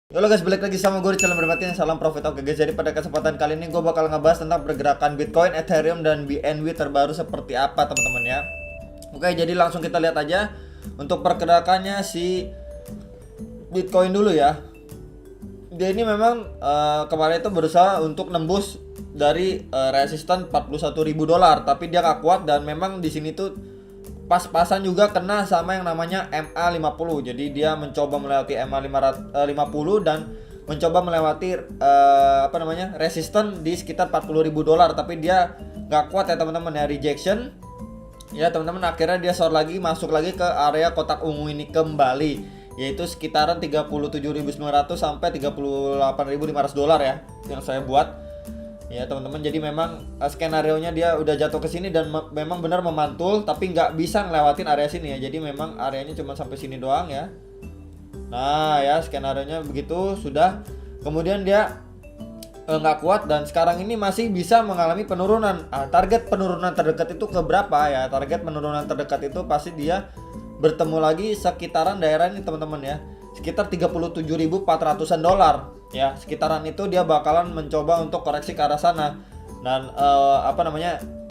Halo guys, balik lagi sama gue Richard Berbatin. Salam profit. Oke guys, jadi pada kesempatan kali ini gue bakal ngebahas tentang pergerakan Bitcoin, Ethereum, dan BNB terbaru seperti apa teman-teman ya. Oke, jadi langsung kita lihat aja untuk pergerakannya si Bitcoin dulu ya. Dia ini memang kemarin itu berusaha untuk nembus dari resisten $41.000, tapi dia gak kuat dan memang di sini tuh pas-pasan juga kena sama yang namanya MA50. Jadi dia mencoba melewati MA50 dan mencoba melewati resisten di sekitar $40.000, tapi dia nggak kuat ya teman-teman ya, rejection. Ya teman-teman, akhirnya dia short lagi, masuk lagi ke area kotak ungu ini kembali, yaitu sekitaran 37.900 sampai $38.500 ya yang saya buat. Ya teman-teman, jadi memang skenario-nya dia udah jatuh ke sini dan memang benar memantul, tapi nggak bisa ngelewatin area sini ya. Jadi memang areanya cuma sampai sini doang ya. Nah ya, skenario-nya begitu sudah. Kemudian dia nggak kuat dan sekarang ini masih bisa mengalami penurunan. Target penurunan terdekat itu ke berapa ya? Target penurunan terdekat itu pasti dia bertemu lagi sekitaran daerah ini teman-teman ya, sekitar 37.400-an dolar ya. Sekitaran itu dia bakalan mencoba untuk koreksi ke arah sana. Dan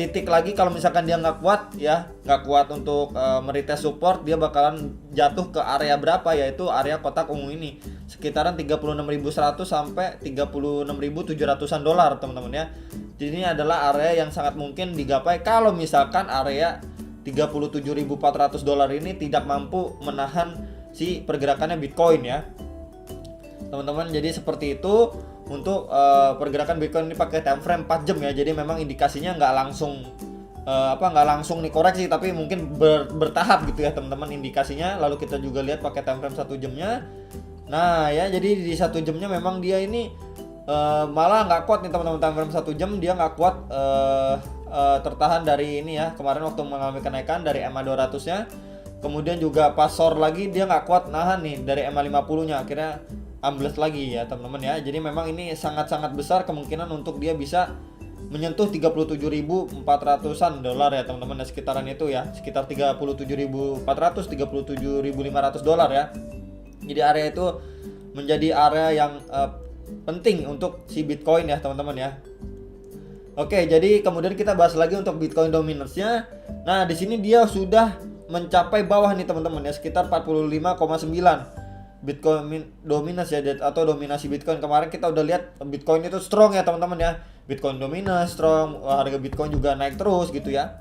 titik lagi kalau misalkan dia nggak kuat ya, nggak kuat untuk meretest support, dia bakalan jatuh ke area berapa, yaitu area kotak ungu ini, sekitaran 36.100 sampai 36.700-an dolar teman-teman ya. Jadi ini adalah area yang sangat mungkin digapai kalau misalkan area 37.400 dolar ini tidak mampu menahan si pergerakannya Bitcoin ya teman-teman. Jadi seperti itu untuk pergerakan Bitcoin ini pakai time frame 4 jam ya. Jadi memang indikasinya nggak langsung nih koreksi, tapi mungkin bertahap gitu ya teman-teman indikasinya. Lalu kita juga lihat pakai time frame 1 jamnya. Nah ya, jadi di 1 jamnya memang dia ini malah nggak kuat nih teman-teman. Time frame 1 jam dia nggak kuat tertahan dari ini ya, kemarin waktu mengalami kenaikan dari MA 200 nya. Kemudian juga pas short lagi dia nggak kuat nahan nih dari MA 50 nya, akhirnya ambles lagi ya teman-teman ya. Jadi memang ini sangat-sangat besar kemungkinan untuk dia bisa menyentuh 37.400-an dolar ya teman-teman, sekitaran itu ya, sekitar 37.400 37.500 dolar ya. Jadi area itu menjadi area yang penting untuk si Bitcoin ya teman-teman ya. Oke, jadi kemudian kita bahas lagi untuk Bitcoin dominance-nya. Nah, di sini dia sudah mencapai bawah nih teman-teman ya, sekitar 45,9 Bitcoin dominance ya, atau dominasi Bitcoin. Kemarin kita udah lihat Bitcoin itu strong ya teman-teman ya. Bitcoin dominance strong, harga Bitcoin juga naik terus gitu ya.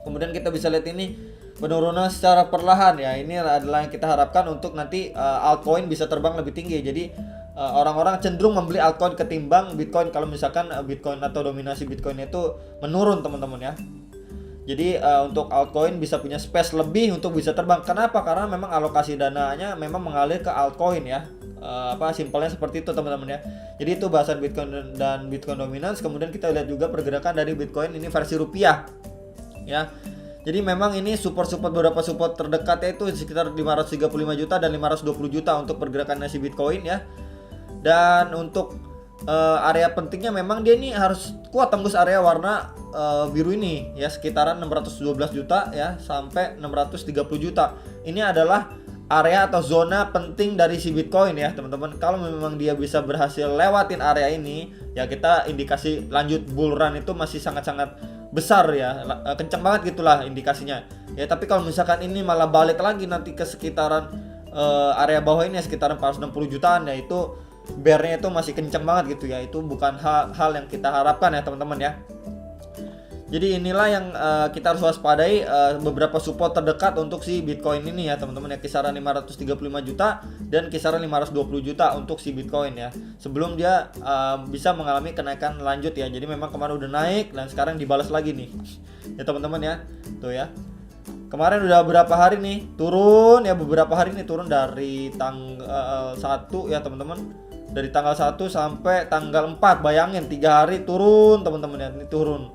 Kemudian kita bisa lihat ini penurunan secara perlahan ya. Ini adalah yang kita harapkan untuk nanti altcoin bisa terbang lebih tinggi. Jadi orang-orang cenderung membeli altcoin ketimbang Bitcoin kalau misalkan Bitcoin atau dominasi Bitcoin itu menurun teman-teman ya. Jadi untuk altcoin bisa punya space lebih untuk bisa terbang. Kenapa? Karena memang alokasi dananya memang mengalir ke altcoin ya. Simpelnya seperti itu teman-teman ya. Jadi itu bahasan Bitcoin dan Bitcoin dominance. Kemudian kita lihat juga pergerakan dari Bitcoin ini versi rupiah ya. Jadi memang ini beberapa support terdekatnya itu sekitar 535 juta dan 520 juta untuk pergerakan si Bitcoin ya. Dan untuk area pentingnya memang dia ini harus kuat tembus area warna biru ini ya, sekitaran 612 juta ya sampai 630 juta. Ini adalah area atau zona penting dari si Bitcoin ya teman-teman. Kalau memang dia bisa berhasil lewatin area ini ya, kita indikasi lanjut bull run itu masih sangat-sangat besar ya, kencang banget gitulah indikasinya ya. Tapi kalau misalkan ini malah balik lagi nanti ke sekitaran area bawah ini sekitaran 460 jutaan ya, itu bear-nya itu masih kencang banget gitu ya. Itu bukan hal yang kita harapkan ya teman-teman ya. Jadi inilah yang kita harus waspadai, beberapa support terdekat untuk si Bitcoin ini ya teman-teman ya, kisaran 535 juta dan kisaran 520 juta untuk si Bitcoin ya, sebelum dia bisa mengalami kenaikan lanjut ya. Jadi memang kemarin udah naik dan sekarang dibalas lagi nih ya teman-teman ya. Tuh ya, kemarin udah berapa hari nih turun ya, beberapa hari nih turun dari tanggal 1 ya teman-teman. Dari tanggal 1 sampai tanggal 4, bayangin 3 hari turun teman-teman ya, ini turun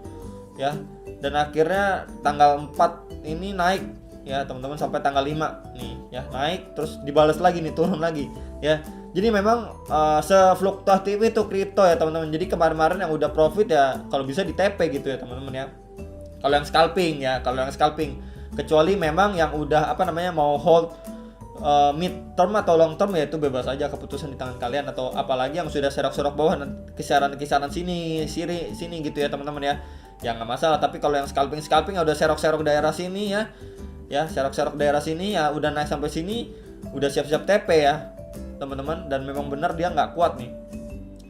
ya. Dan akhirnya tanggal 4 ini naik ya teman-teman sampai tanggal 5 nih ya, naik terus dibalas lagi nih, turun lagi ya. Jadi memang sefluktuatif itu kripto ya teman-teman. Jadi kemarin-kemarin yang udah profit ya kalau bisa di TP gitu ya teman-teman ya. Kalau yang scalping, kecuali memang yang udah mau hold mid term atau long term ya itu bebas aja, keputusan di tangan kalian. Atau apalagi yang sudah serok-serok bawah kisaran sini gitu ya teman-teman ya nggak masalah. Tapi kalau yang scalping udah serok-serok daerah sini ya serok-serok daerah sini ya udah naik sampai sini, udah siap-siap TP ya teman-teman, dan memang benar dia nggak kuat nih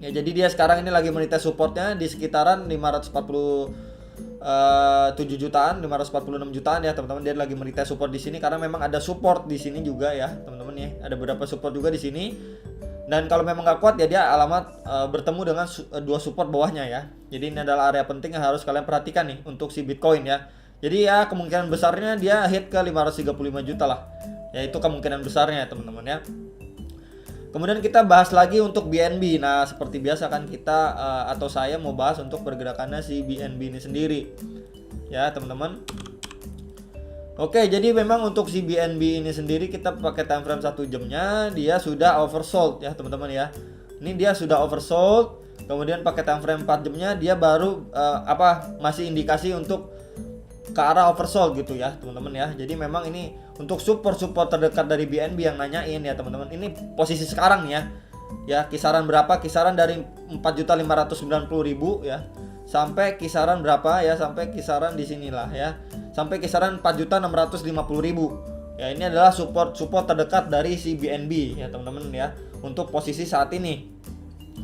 ya. Jadi dia sekarang ini lagi menitest supportnya di sekitaran 547 jutaan, 546 jutaan ya teman-teman. Dia lagi menitest support di sini karena memang ada support di sini juga ya teman-teman ya, ada beberapa support juga di sini. Dan kalau memang nggak kuat ya dia alamat bertemu dengan dua support bawahnya ya. Jadi ini adalah area penting yang harus kalian perhatikan nih untuk si Bitcoin ya. Jadi ya kemungkinan besarnya dia hit ke 535 juta lah. Ya itu kemungkinan besarnya ya teman-teman ya. Kemudian kita bahas lagi untuk BNB. Nah seperti biasa kan kita atau saya mau bahas untuk pergerakannya si BNB ini sendiri ya teman-teman. Oke, jadi memang untuk si BNB ini sendiri kita pakai time frame 1 jamnya dia sudah oversold ya teman-teman ya. Ini dia sudah oversold. Kemudian pakai time frame 4 jamnya dia baru masih indikasi untuk ke arah oversold gitu ya teman-teman ya. Jadi memang ini untuk support terdekat dari BNB yang nanyain ya teman-teman. Ini posisi sekarang ya. Ya kisaran berapa? Kisaran dari 4.590.000 ya. Sampai kisaran berapa ya? Sampai kisaran di sinilah ya. Sampai kisaran 4.650.000. Ya ini adalah support terdekat dari si BNB ya teman-teman ya. Untuk posisi saat ini.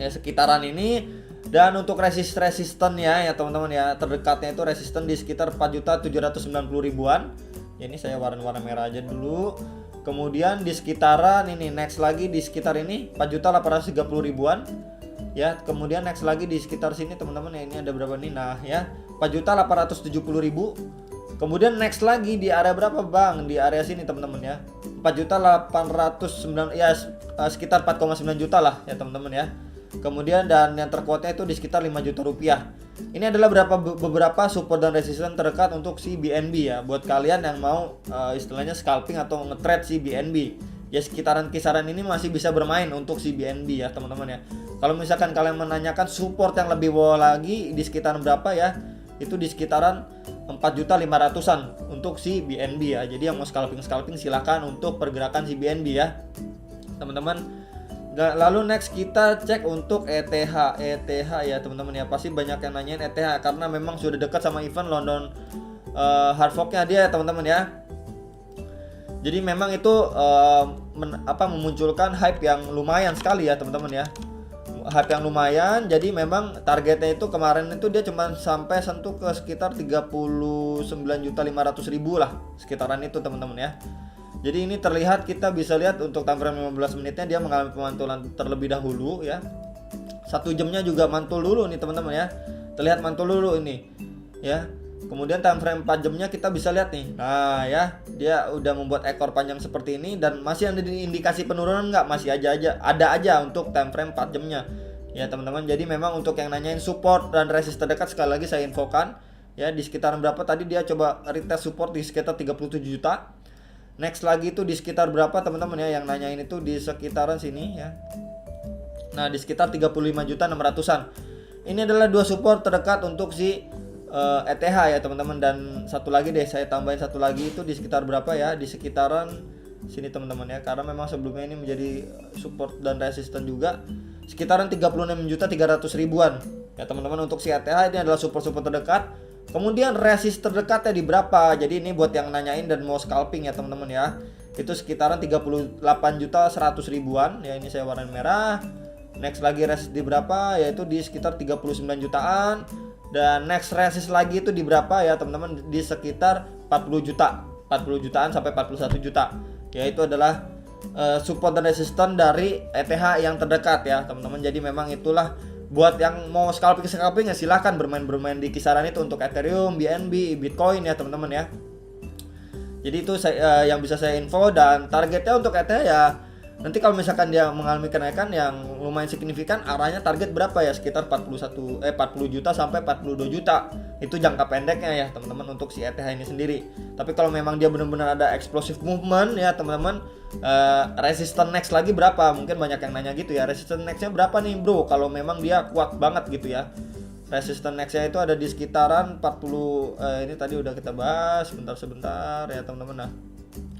Ya sekitaran ini. Dan untuk resisten ya teman-teman ya, terdekatnya itu resisten di sekitar 4.790.000-an. Ya, ini saya warna merah aja dulu. Kemudian di sekitaran ini next lagi di sekitar ini 4.830.000-an. Ya, kemudian next lagi di sekitar sini teman-teman ya, ini ada berapa nih? Nah, ya 4.870.000. Kemudian next lagi di area berapa Bang? Di area sini teman-teman ya. 4.809 ya sekitar 4,9 juta lah ya teman-teman ya. Kemudian dan yang terkuatnya itu di sekitar 5 juta rupiah. Ini adalah beberapa support dan resisten terdekat untuk si BNB ya. Buat kalian yang mau istilahnya scalping atau nge-trade si BNB. Ya sekitaran kisaran ini masih bisa bermain untuk si BNB ya teman-teman ya. Kalau misalkan kalian menanyakan support yang lebih bawah lagi di sekitaran berapa ya, itu di sekitaran 4.500.000-an untuk si BNB ya. Jadi yang mau scalping silahkan untuk pergerakan si BNB ya teman-teman. Lalu next kita cek untuk ETH ya teman-teman ya. Pasti banyak yang nanyain ETH karena memang sudah dekat sama event London hard fork-nya dia ya teman-teman ya. Jadi memang itu memunculkan hype yang lumayan sekali ya teman-teman ya. Hype yang lumayan. Jadi memang targetnya itu kemarin itu dia cuma sampai sentuh ke sekitar 39.500.000 lah, sekitaran itu teman-teman ya. Jadi ini terlihat, kita bisa lihat untuk time frame 15 menitnya dia mengalami pemantulan terlebih dahulu ya. 1 jamnya juga mantul dulu nih teman-teman ya. Terlihat mantul dulu ini ya. Kemudian time frame 4 jamnya kita bisa lihat nih. Nah ya, dia udah membuat ekor panjang seperti ini dan masih ada indikasi penurunan nggak? Masih ada aja untuk time frame 4 jamnya. Ya teman-teman, jadi memang untuk yang nanyain support dan resist terdekat sekali lagi saya infokan ya di sekitaran berapa tadi dia coba retest support di sekitar 37 juta. Next lagi itu di sekitar berapa teman-teman ya, yang nanyain itu di sekitaran sini ya. Nah di sekitar 35.600.000-an. Ini adalah dua support terdekat untuk si ETH ya teman-teman. Dan satu lagi deh, saya tambahin satu lagi itu di sekitar berapa ya, di sekitaran sini teman-teman ya. Karena memang sebelumnya ini menjadi support dan resisten juga, sekitaran 36.300.000-an ya teman-teman. Untuk si ETH ini adalah support terdekat. Kemudian resist terdekatnya di berapa? Jadi ini buat yang nanyain dan mau scalping ya teman-teman ya. Itu sekitaran 38.100.000-an ya, ini saya warna merah. Next lagi resist di berapa? Yaitu di sekitar 39 jutaan. Dan next resist lagi itu di berapa ya teman-teman? Di sekitar 40 juta. 40 jutaan sampai 41 juta. Yaitu adalah support dan resisten dari ETH yang terdekat ya teman-teman. Jadi memang itulah buat yang mau scalping ya silahkan bermain di kisaran itu untuk Ethereum, BNB, Bitcoin ya teman-teman ya. Jadi itu yang bisa saya info. Dan targetnya untuk ETH ya nanti kalau misalkan dia mengalami kenaikan yang lumayan signifikan, arahnya target berapa ya, sekitar 40 juta sampai 42 juta. Itu jangka pendeknya ya teman-teman untuk si ETH ini sendiri. Tapi kalau memang dia benar-benar ada explosive movement ya teman-teman, resistance next lagi berapa? Mungkin banyak yang nanya gitu ya, resistance nextnya berapa nih bro kalau memang dia kuat banget gitu ya. Resistance nextnya itu ada di sekitaran 40, ini tadi udah kita bahas sebentar ya teman-teman. Nah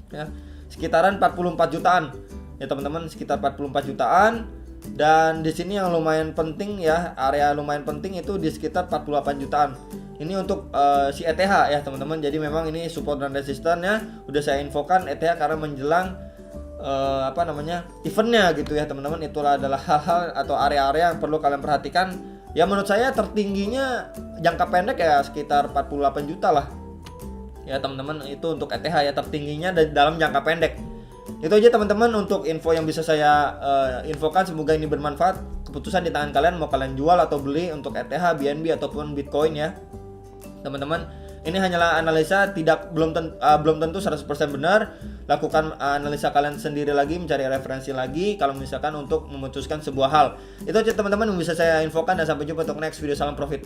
ya sekitaran 44 jutaan. Ya teman-teman, sekitar 44 jutaan. Dan di sini yang lumayan penting ya, area lumayan penting itu di sekitar 48 jutaan. Ini untuk si ETH ya teman-teman. Jadi memang ini support dan resistannya udah saya infokan ETH karena menjelang eventnya gitu ya teman-teman. Itulah adalah hal-hal atau area-area yang perlu kalian perhatikan. Ya menurut saya tertingginya jangka pendek ya sekitar 48 juta lah. Ya teman-teman, itu untuk ETH ya tertingginya dalam jangka pendek. Itu aja teman-teman untuk info yang bisa saya infokan. Semoga ini bermanfaat. Keputusan di tangan kalian, mau kalian jual atau beli untuk ETH, BNB ataupun Bitcoin ya teman-teman. Ini hanyalah analisa, belum tentu 100% benar. Lakukan analisa kalian sendiri lagi, mencari referensi lagi kalau misalkan untuk memutuskan sebuah hal. Itu aja teman-teman yang bisa saya infokan, dan sampai jumpa untuk next video. Salam profit.